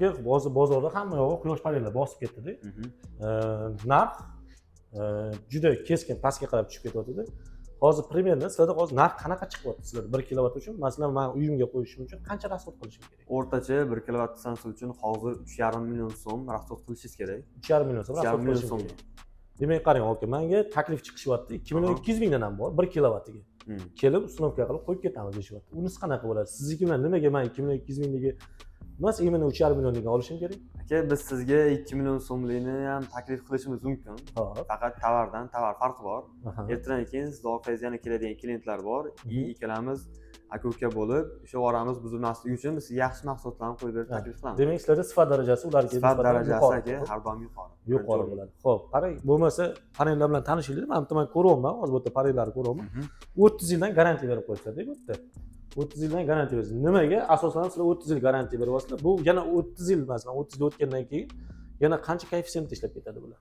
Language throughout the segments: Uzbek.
Bozorda hamma yog'i quyosh panellari bosib ketdi-da. Narx juda keskin pastga qarab tushib ketyapti-da. Hozir примерно sizlarda hozir narx qanaqa chiqyapti sizlar 1 kilovat uchun? Masalan, men uyimga qo'yishim uchun qancha rasxod qilishim kerak? O'rtacha 1 kilovat stansiya uchun hozir 3,5 million so'm rasxod qilishingiz kerak. 3,5 million so'm rasxod qilishim kerak. Demak, qarang, aka, menga taklif chiqishyapti. 2,200,000 dan ham bor 1 kilovatiga. Kelib, uстановка qilib qo'yib ketamiz deyishyapti. Unisi qanaqa bo'ladi? Sizniki bilan nimaga men 2,200,000 ga emas, imенно 3,5 millionga olishim kerak? Aka, biz sizga 2 million so'mlikni ham taklif qilishimiz mumkin. Faqat tovardan tovar farqi bor. Ertadan keyin siz orqangizda yana keladigan klientlar bor. Ikkalamiz aka-uka bo'lib, o'sha oramiz buzilmasligi uchun biz yaxshi mahsulotlarni qo'yib berib taklif qilamiz. Demak, sizlarda sifat darajasi ularga sifat darajasi aka har doim yuqori. Yuqori bo'ladi. Xo'p, qarang, bo'lmasa panellar bilan tanishinglar. Men ko'ryapman, hozir bu yerda panellarni ko'ryapman. 30 yildan garantiya berib qo'yishadi-ku bu yerda. 30 yildan garantiya berasiz. Nimaga? Asosan sizlar 30 yil garantiya beryapsizlar. Bu yana 30 yil, masalan, 30 yil o'tgandan keyin yana qancha koeffitsiyentda ishlab ketadi bular?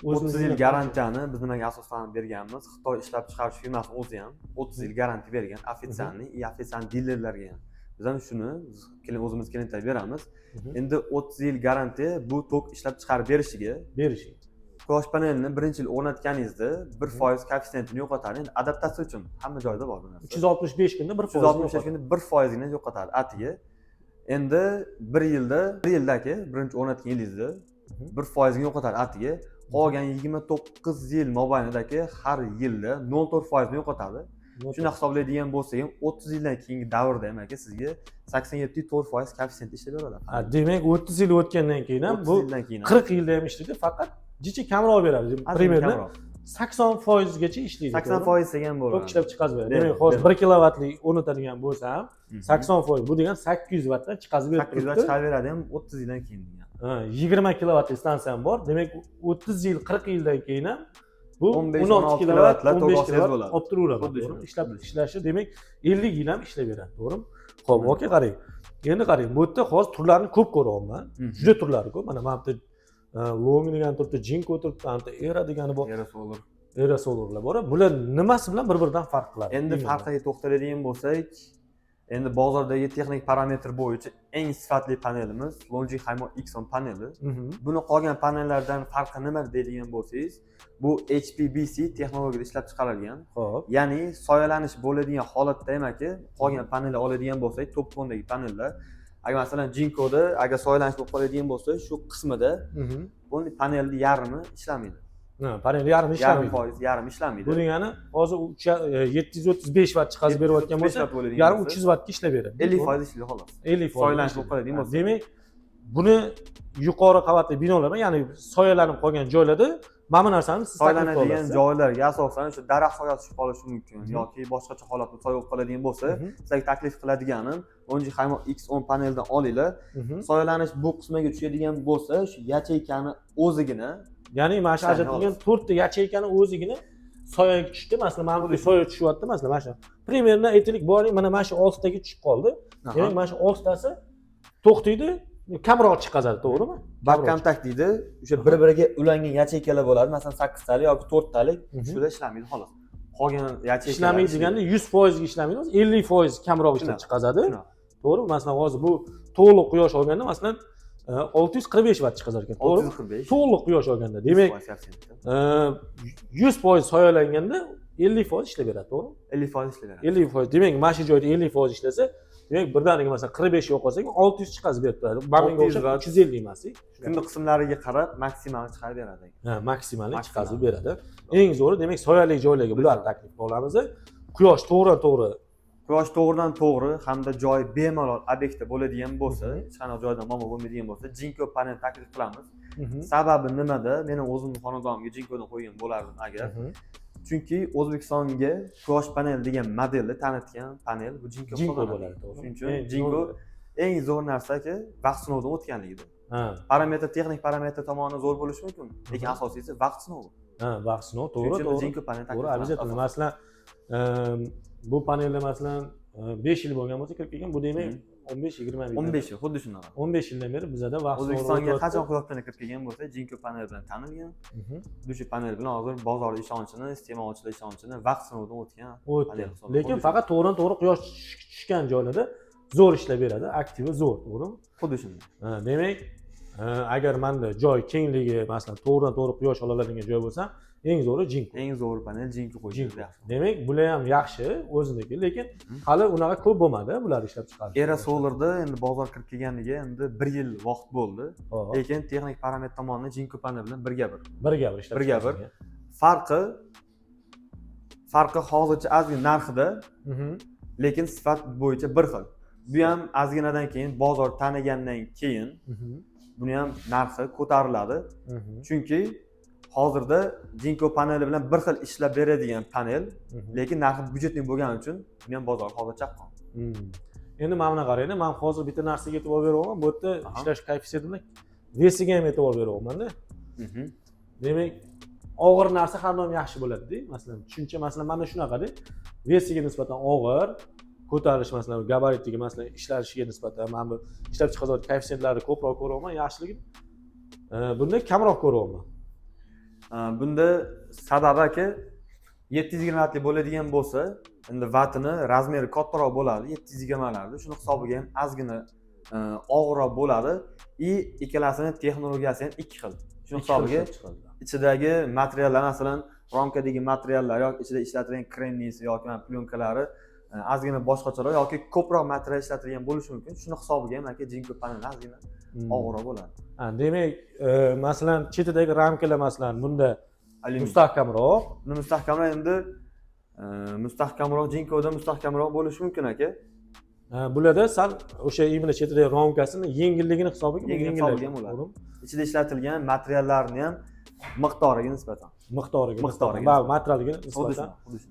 30 yil garantiyani biz nimaga asoslanib berganmiz? Xitoy ishlab chiqarish firmasi o'zi ham 30 yil garantiya bergan ofitsialniy и ofitsial dilerlarga ham. Biz ham shuni o'zimiz klientlarga beramiz. Endi 30 yil garantiya bu tok ishlab chiqarib berishiga. Quyosh panelini birinchi yil o'rnatganingizda 1% koeffitsiyentini yo'qotadi. Endi adaptatsiya uchun hamma joyda bor bu narsa. 365 kunda 1%. 365 kunda 1% gina yo'qotadi atiga. Endi 1 yilda aka, birinchi o'rnatgan yilingizda 1% gina yo'qotadi atiga. Qolgan 29 yil mobaynidagi har yilda 0.4% ni yo'qotadi. Shuni hisoblaydigan bo'lsak ham 30 yildan keyingi davrda ham aka sizga 87.4% koeffitsient ishlab beradi. Demak, 30 yil o'tgandan keyin ham bu 40 yilda ham ishlaydi, faqat jicha kamroq beradi. Примерно 80% gacha ishlaydi. 80% degan bo'ladi. Tok ishlab chiqazib beradi. Demak, hozir 1 kilovatlik o'rnatadigan bo'lsa ham 80%, bu degan 800 wattdan chiqazib beradi. 800 watt chiqarib beradi ham 30 yildan keyin degan. 20 kilovatli stansiyam bor. Demak, 30 yil, 40 yildan keyin ham bu 16 kilovatlar 15 kilovat olib turaveradi. Ishlab ishlashi, demak 50 yil ham ishlab beradi, to'g'rimi? Xo'p, aka, qarang. Endi qarang, bu yerda hozir turlarni ko'p ko'ryapman. Juda turlari ko'p. Mana bu yerda Long degan turibdi, Jinko turibdi, anta Era degani bor. Era Solarlar bor. Bular nimasi bilan bir-biridan farq qiladi? Endi farqiga to'xtaladigan bo'lsak, endi bozordagi texnik parametr bo'yicha eng sifatli panelimiz Longi Haymo X10 paneli. Buni qolgan panellardan farqi nima deydigan bo'lsangiz, bu HPBC texnologiyada ishlab chiqarilgan. Ya'ni soyalanish bo'ladigan holatda emas-ki, qolgan panelni oladigan bo'lsak, top fondagi panellar agar masalan Jinkoda agar soyalanish bo'lib qoladigan bo'lsa, shu qismida bu panelning yarmi ishlamaydi. Panel yarmi ishlamaydi. Yarmi ishlamaydi. Bu degani hozir 735 watt chiqazib berayotgan bo'lsa, yarmi 300 wattga ishlab beradi. 50% ishlaydi xolos. 50% soyalanish bo'lib qoladigan bo'lsa. Demak, buni yuqori qavatli binolarda, ya'ni soyalanib qolgan joylarda mana bu narsani siz soyalanadigan joylarga asosan o'sha daraxt soyasi tushib qolishi mumkin yoki boshqacha holatda soya bo'lib qoladigan bo'lsa, sizlarga taklif qiladiganim Longi Haymo X10 paneldan olinglar. Soyalanish bu qismiga tushadigan bo'lsa, shu yacheykani o'zigina, ya'ni mana shu ajratilgan 4 ta yacheykani o'zigina soyaga tushdi. Masalan, mana bu soya tushyapti, masalan, mana shu. Примерно aytaylik, boring, mana shu 6 taga tushib qoldi. Demak, mana shu 6 tasi to'xtaydi, kamroq chiqazadi, to'g'rimi? Back kontakt deydi. O'sha bir-biriga ulangan yacheykalar bo'ladi. Masalan, 8 talik yoki 4 talik shular ishlamaydi xolos. Qolgan yacheykalar ishlamaydi deganda 100% ga ishlamaydi, 50% kamroq ishlab chiqazadi. To'g'rimi? Masalan, hozir bu to'liq quyosh olganda, masalan, 645 watt chiqazar ekan, to'g'rimi? 645. To'liq quyosh olganda. Demak, 100% soyalanganda 50% ishlab beradi, to'g'rimi? 50% ishlab beradi. 50%. Demak, mana shu joyda 50% ishlasa, demak, birdaniga masalan 45 yo'qolsak, 600 chiqazib berib turadi. Menga o'xshab 350 emas. Kunni qismlariga qarab maksimal chiqarib beradi. Maksimalni chiqarib beradi. Eng zo'ri, demak, soyali joylarga bular taklif qilamiz. Quyosh to'g'ridan-to'g'ri, quyosh to'g'ridan-to'g'ri hamda joy bemalol obyektda bo'ladigan bo'lsa, hech qanday joydan muammo bo'lmaydigan bo'lsa, Jinko panel taklif qilamiz. Sababi nimada? Men o'zimning xonadonimga Jinkodan qo'ygan bo'lardim agar. Chunki O'zbekistonga quyosh panel degan modelni tanitgan panel bu Jinko bo'ladi. Shuning uchun Jinko eng zo'r narsa-ki, vaqt sinovidan o'tganligida. Parametr, texnik parametr tomoni zo'r bo'lishi mumkin, lekin asosiysi vaqt sinovi. Vaqt sinovi, to'g'ri. Jinko panel taklif qilamiz. Albatta, masalan, bu panelda masalan 5 yil bo'lgan bo'lsa, kirib kelgan, bu demak 15-20 yil. 15 yil, xuddi shunaqa. 15 yildan beri bizda vaqt O'zbekistonga qachon quyosh panel kirib kelgan bo'lsa, Jinko panel bilan tanilgan. Shu panel bilan hozir bozor ishonchini, iste'molchilar ishonchini vaqt sinovidan o'tgan panel hisoblanadi. Lekin faqat to'g'ridan-to'g'ri quyosh tushgan joylarda zo'r ishlab beradi, aktivi zo'r, to'g'rimi? Xuddi shunday. Demak, agar menda joy kengligi, masalan, to'g'ridan-to'g'ri quyosh ola oladigan joy bo'lsa, eng zo'ri Jinko. Eng zo'r panel Jinko qo'yish yaxshi. Demak, bular ham yaxshi o'ziniki, lekin hali unaqa ko'p bo'lmadi bular ishlab chiqarish. Era Solar'da endi bozor kirib kelganiga endi 1 yil vaqt bo'ldi. Lekin texnik parametr tomonidan Jinko panel bilan birga-bir. Birga-bir ishlab Birga-bir. Farqi hozircha ozgina narxida, lekin sifat bo'yicha bir xil. Bu ham ozginadan keyin bozor tanigandan keyin buni ham narxi ko'tariladi. Chunki hozirda Jinko paneli bilan bir xil ishlab beradigan panel, lekin narxi byudjetli bo'lgani uchun buni ham bozor hozir chaqqon. Endi mana buni qarang, men hozir bitta narsaga e'tibor beryapman, bu yerda ishlash koeffitsiyenti bilan vesiga ham e'tibor beryapman-da. Demak, og'ir narsa har doim yaxshi bo'ladi-da. Masalan, tushuncha masalan mana shunaqada. Vesiga nisbatan og'ir, ko'tarilish masalan, gabaritiga masalan ishlashiga nisbatan men bu ishlab chiqaradigan koeffitsiyentlarni ko'proq ko'ryapman, yaxshiligi bunda kamroq ko'ryapman. Bunda sababi aka 720 vatlik bo'ladigan bo'lsa, endi vatini razmeri kattaroq bo'ladi, 720 larda. Shuni hisobiga ham ozgina og'irroq bo'ladi. Ikkalasini texnologiyasi ham ikki xil. Shuni hisobiga ichidagi materiallar, masalan, romkadagi materiallar yoki ichida ishlatilgan kremniysi yoki plyonkalari ozgina boshqacharoq yoki ko'proq material ishlatilgan bo'lishi mumkin. Shuni hisobiga ham aka Jinko panel ozgina og'irroq bo'ladi. Demak, masalan, chetidagi ramkalar masalan bunda mustahkamroq. Buni mustahkamroq endi mustahkamroq Jinkoda mustahkamroq bo'lishi mumkin aka. Bularda sal o'sha imla chetidagi ramkasini yengilligini hisobiga yengilligini bo'ladi. Ichida ishlatilgan materiallarni ham miqdoriga nisbatan. Miqdoriga materialga nisbatan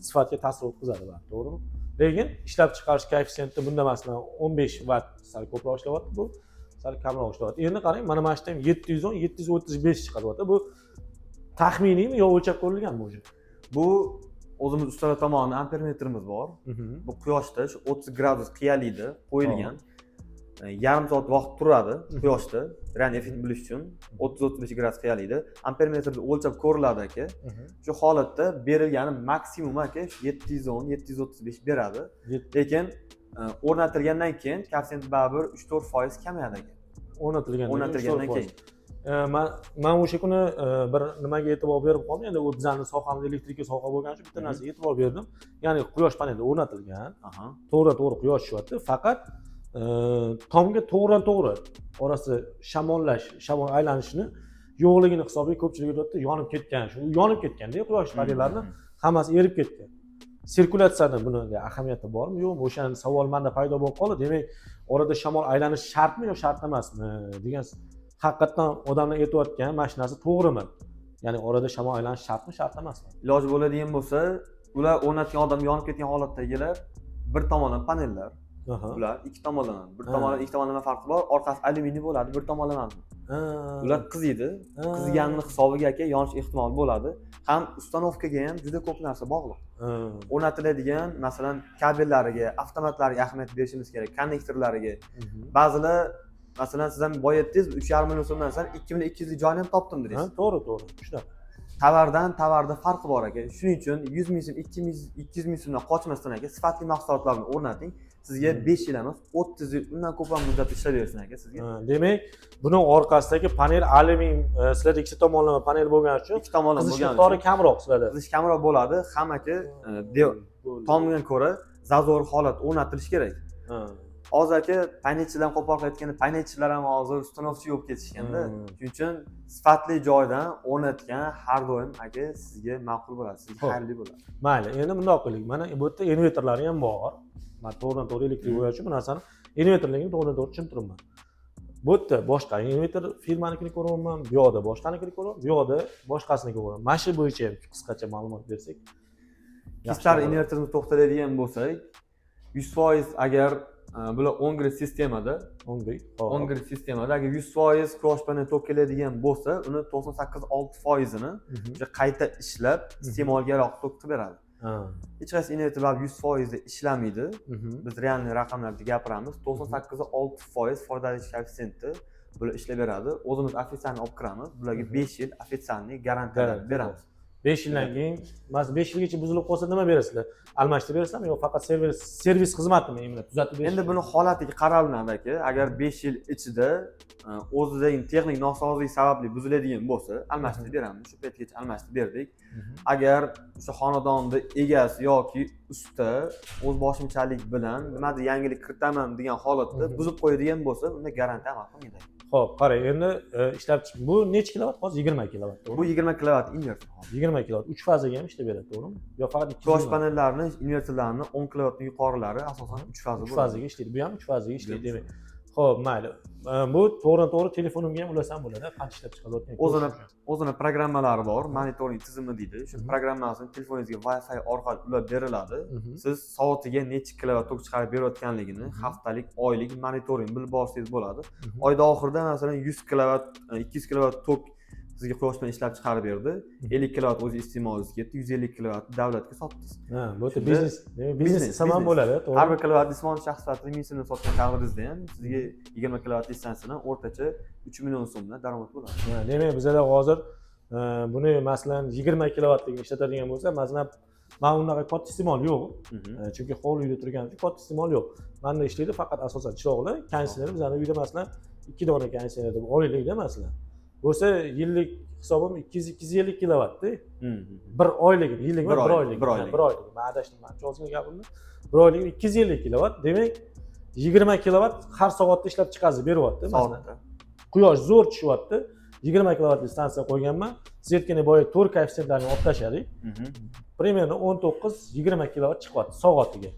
sifatga ta'sir o'tkazadi, to'g'rimi? Lekin ishlab chiqarish koeffitsiyenti bunda masalan 15 vatt sal ko'proq ishlayapti, bu sal kamroq ishlayapti. Endi qarang, mana mana shu ham 710, 735 chiqaryapti. Bu taxminiymi yo o'lchab ko'rilganmi o'zi? Bu o'zimiz ustalar tomonidan ampermetrimiz bor. Bu quyoshda shu 30 gradus qiyalikda qo'yilgan. Yarim soat vaqt turadi quyoshda, real effekt bilish uchun 30-35 gradus qiyalikda ampermetrda o'lchab ko'riladi aka. Shu holatda berilgani maksimum aka 710-735 beradi. Lekin o'rnatilgandan keyin koeffitsient baribir 3-4% kamayadi aka. O'rnatilgandan keyin. Men o'sha kuni bir nimaga e'tibor berib qoldim. Endi u bizning sohamiz elektrika soha bo'lgani uchun bitta narsaga e'tibor berdim. Ya'ni quyosh paneli o'rnatilgan. To'g'ri quyosh tushyapti. Faqat tomga to'g'ri orasi shamol aylanishini yo'qligini hisobiga ko'pchilik aytadi, yonib ketgan. Shu yonib ketganda quyosh panellari hammasi erib ketgan. Sirkulyatsiyada bunga ahamiyati bormi, yo'qmi? O'shaning savol menda paydo bo'lib qoldi. Demak, orada shamol aylanishi shartmi yo shart emasmi degan haqiqatan odamlar aytayotgan mashinasi to'g'rimi? Ya'ni orada shamol aylanishi shartmi, shart emasmi? Iloji bo'ladigan bo'lsa, ular o'rnatgan odam yonib ketgan holatdagilar bir tomondan panellar. Ular ikki tomonlama. Bir tomondan ikki tomonlama farqi bor. Orqasi alyuminiy bo'ladi, bir tomonlama. Ular qiziydi. Qiziganning hisobiga aka yonish ehtimoli bo'ladi. Ham ustanovkaga ham juda ko'p narsa bog'liq. O'rnatiladigan, masalan, kabellariga, avtomatlariga ahamiyat berishimiz kerak, konnektorlariga. Ba'zilar masalan siz ham boya aytdingiz 3,5 million so'mdan san 2200 lik joyni ham topdim dedingiz. To'g'ri. Shunaqa. Tovarda farqi bor aka. Shuning uchun 100 ming so'm, 200 ming so'mdan qochmasdan aka sifatli mahsulotlarni o'rnating. Sizga 5 yil emas, 30 yil undan ko'proq muddat ishlab bersin aka sizga. Demak, buning orqasidagi panel alyumin, sizlarda ikkita tomonlama panel bo'lgani uchun ikki tomonlama bo'lgani uchun miqdori kamroq sizlarda. Qizish kamroq bo'ladi. Ham aka tomga ko'ra zazor holat o'rnatilishi kerak. Hozir aka panelchilar qo'pol aytganda panelchilar ham hozir ustanovchi bo'lib ketishganda, shuning uchun sifatli joydan o'rnatgan har doim aka sizga ma'qul bo'ladi, sizga xayrli bo'ladi. Mayli, endi bundoq qiling. Mana bu yerda invertorlari ham bor. Men to'g'ridan-to'g'ri elektrik bo'yachi bu narsani invertorligini to'g'ridan-to'g'ri tushuntiribman. Bu yerda boshqa invertor firmanikini ko'ryapman, bu yoqda boshqanikini ko'ryapman, bu yoqda boshqasini ko'ryapman. Mana shu bo'yicha ham qisqacha ma'lumot bersak. Kistar invertorni to'xtatadigan bo'lsak, 100% agar bular 10 grid sistemada, 10 grid sistemada agar 100% quyosh paneli to'p keladigan bo'lsa, uni 98-6%ni o'sha qayta ishlab iste'molga yaroqli to'qib beradi. Hech qaysi invertorlar 100% da ishlamaydi. Biz realniy raqamlarda gapiramiz. 98-6% foydali koeffitsiyenti bular ishlab beradi. O'zimiz ofitsialni olib kiramiz. Bularga 5 yil ofitsialniy garantiya beramiz. 5 yildan keyin, masalan 5 yilgacha buzilib qolsa nima berasizlar? Almashtirib berasizlarmi yo faqat servis xizmatimi imlat tuzatib berish? Endi buni holatiga qaralinadi aka. Agar 5 yil ichida o'zidagi texnik nosozlik sababli buziladigan bo'lsa, almashtirib beramiz. Shu paytgacha almashtirib berdik. Agar o'sha xonadonda egasi yoki usta o'z boshimchalik bilan nimadir yangilik kiritaman degan holatda buzib qo'yadigan bo'lsa, unda garantiya amal qilmaydi. Xo'p, qarang, endi ishlab chiq. Bu necha kilovat? Hozir 20 kilovat, to'g'rimi? Bu 20 kilovat invertor. 20 kilovat 3 fazaga ham ishlab beradi, to'g'rimi? Yo faqat 2 Quyosh panellarining invertorlarining 10 kilovatdan yuqorilari asosan 3 faza bo'ladi. 3 fazaga ishlaydi. Bu ham 3 fazaga ishlaydi demak. Xo'p, mayli. Bu to'g'ri telefonimga ham ulasam bo'ladi. Qancha ishlab chiqadi? O'zini programmalari bor, monitoring tizimi deydi. Shu programmasini telefoningizga Wi-Fi orqali ulab beriladi. Siz soatiga necha kilovat tok chiqarib berayotganligini haftalik, oylik monitoring bilib borsangiz bo'ladi. Oyda oxirida masalan 100 kilovat, 200 kilovat tok sizga quyosh bilan ishlab chiqarib berdi. 50 kilovat o'z iste'molingizga ketdi, 150 kilovat davlatga sotdingiz. Ha, bu biznes samon bo'ladi, to'g'ri. Har bir kilovat jismoniy shaxs sifatida ming sotgan taqdiringizda ham sizga 20 kilovat lisensiyadan o'rtacha 3 million so'mdan daromad bo'ladi. Ha, demak bizlar hozir buni masalan 20 kilovatlik ishlatadigan bo'lsa, masalan men unaqa katta iste'mol yo'q. Chunki hovli uyda turgan uchun katta iste'mol yo'q. Menda ishlaydi faqat asosan chiroqlar, konditsioner bizning uyda masalan 2 dona konditsioner deb oylikda masalan. Bo'lsa yillik hisobim 200-250 kilovatda. Bir oylik, yillik bir oylik. Men adashdim, men ozgina gapimni. Bir oylik 250 kilovat. Demak 20 kilovat har soatda ishlab chiqazib beryapti masalan. Quyosh zo'r tushyapti. 20 kilovatli stansiya qo'yganman. Siz aytganingiz bo'yicha 4 koeffitsiyentlarni olib tashladik. Примерно 19-20 kilovat chiqyapti soatiga.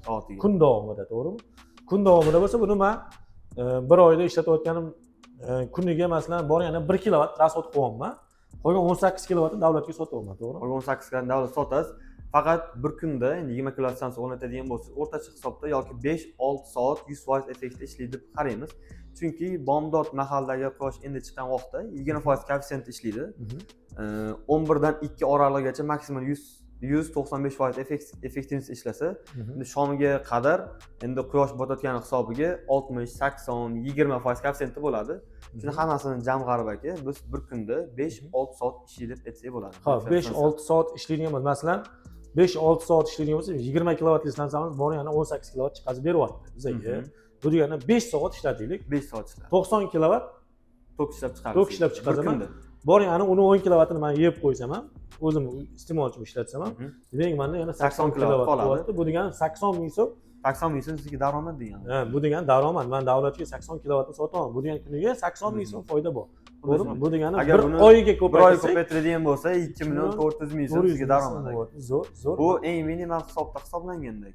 Kun davomida, to'g'rimi? Kun davomida bo'lsa buni men bir oyda ishlatayotganim kuniga masalan bor yana 1 kilovat rasxod qo'yaman. Qolgan 18 kilovatni davlatga sotaman, to'g'rimi? Qolgan 18 kilovatni davlat sotasiz. Faqat bir kunda 20 kilovat stansiya o'rnatadigan bo'lsa, o'rtacha hisobda yoki 5-6 soat 100% effektda ishlaydi deb qaraymiz. Chunki bomdod mahaldagi quyosh endi chiqqan vaqtda 20% koeffitsient ishlaydi. 11 dan 2 oralig'igacha maksimum 195% effektivность ishlasa, endi shomga qadar endi quyosh botayotgani hisobiga 60, 80, 20% koeffitsient bo'ladi. Shuni hammasini jamg'arib aka, biz bir kunda 5-6 soat ishlaydi deb aytsak bo'ladi. Ha, 5-6 soat ishlaydigan bo'lsa, masalan 5-6 soat ishlaydigan bo'lsa, 20 kilovatli stansiyamiz bor yana 18 kilovat chiqazib beryapti bizga. Bu degani 5 soat ishlataylik. 5 soat ishlat. 90 kilovat tok ishlab chiqaramiz. Tok ishlab chiqazaman. Bor yana uni 10 kilovatini men yeb qo'ysam ham, o'zim iste'molchim ishlatsam ham, demak menda yana 80 kilovat qoladi. Bu degani 80 ming so'm. 80 ming so'm sizga daromad degani. Ha, bu degani daromad. Men davlatga 80 kilovatni sotaman. Bu degani kuniga 80 ming so'm foyda bor. To'g'rimi? Bu degani bir oyiga ko'paytiradigan bo'lsa 2 million 400 ming so'm sizga daromad. Zo'r. Bu eng minimal hisobda hisoblanganda.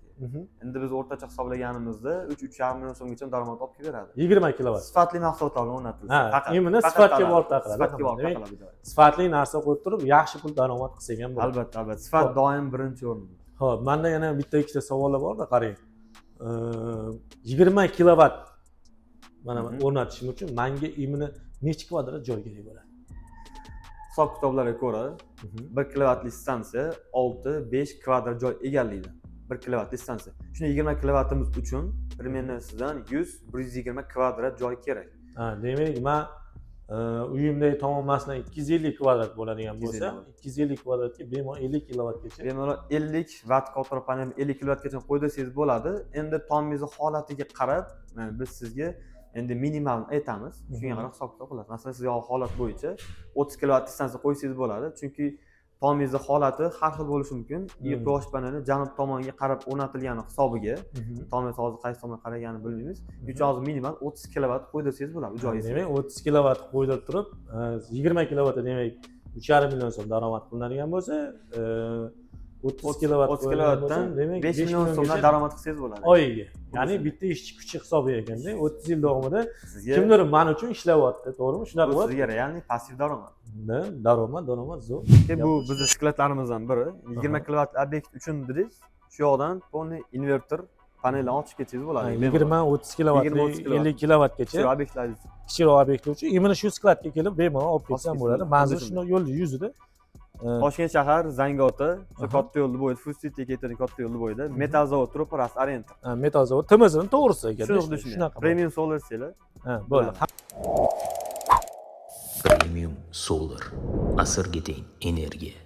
Endi biz o'rtacha hisoblaganimizda 3-3,5 million so'mgacha daromad olib keladi. 20 kilovat. Sifatli mahsulotlar bilan o'rnatiladi. Faqat imini sifatga borib taqiladi. Sifatga borib taqiladi. Sifatli narsa qo'yib turib, yaxshi pul daromad qilsak ham bo'ladi. Albatta. Sifat doim birinchi o'rinda. Xo'p, menda yana bitta-ikkita savollar bor-da, qarang. 20 kilovat mana o'rnatishim uchun menga imini necha kvadrat joy kerak bo'ladi? Hisob kitoblarga ko'ra 1 kilovatli stansiya 6-5 kvadrat joy egallaydi. 1 kilovatli stansiya. Shuni 20 kilovatimiz uchun примерно sizdan 100-120 kvadrat joy kerak. Ha, demak men uyimdagi tomon masalan 250 kvadrat bo'ladigan bo'lsa, 250 kvadratga bemalol 50 kilovatgacha. Bemalol 50 watt kontra panel 50 kilovatgacha qo'ydirsangiz bo'ladi. Endi tomingizni holatiga qarab biz sizga endi minimalni aytamiz. Shunga qarab hisob-kitob qilasiz. Masalan, sizga holat bo'yicha 30 kilovat distansiya qo'ysangiz bo'ladi. Chunki tomingizni holati har xil bo'lishi mumkin. Quyosh paneli janub tomonga qarab o'rnatilgani hisobiga, tomingiz hozir qaysi tomonga qaraganini bilmaymiz. Uchun hozir minimal 30 kilovat qo'ydirsangiz bo'ladi joyingiz. Demak, 30 kilovat qo'ydirib turib, 20 kilovatda demak 3,5 million so'm daromad qilinadigan bo'lsa, 30 kilovatdan demak 5 million so'mdan daromad qilsangiz bo'ladi. Oyiga. Ya'ni bitta ishchi kuchi hisobiga ekanda, 30 yil davomida kimdir men uchun ishlayapti, to'g'rimi? Shunaqa bo'ladi. Sizga realniy passiv daromad. Daromad zo'r. Bu bizning shiklatlarimizdan biri. 20 kilovat obyekt uchun dedik. Shu yoqdan polniy invertor panelni ochib ketsangiz bo'ladi. 20-30 kilovatli 50 kilovatgacha kichikroq obyektlar uchun imini shu skladga kelib bemalol olib ketsam bo'ladi. Manzil shunday yo'lni yuzida. Toshkent shahar Zangiota, shu katta yo'lda bo'yida, Fustitga ketadigan katta yo'lda bo'yida Metal zavod turib, rast Oriental. Metal zavod TMZning to'g'risi ekan. Shunaqa. Premium solar seli. Bo'ldi. Premium solar. Asrga teng energiya.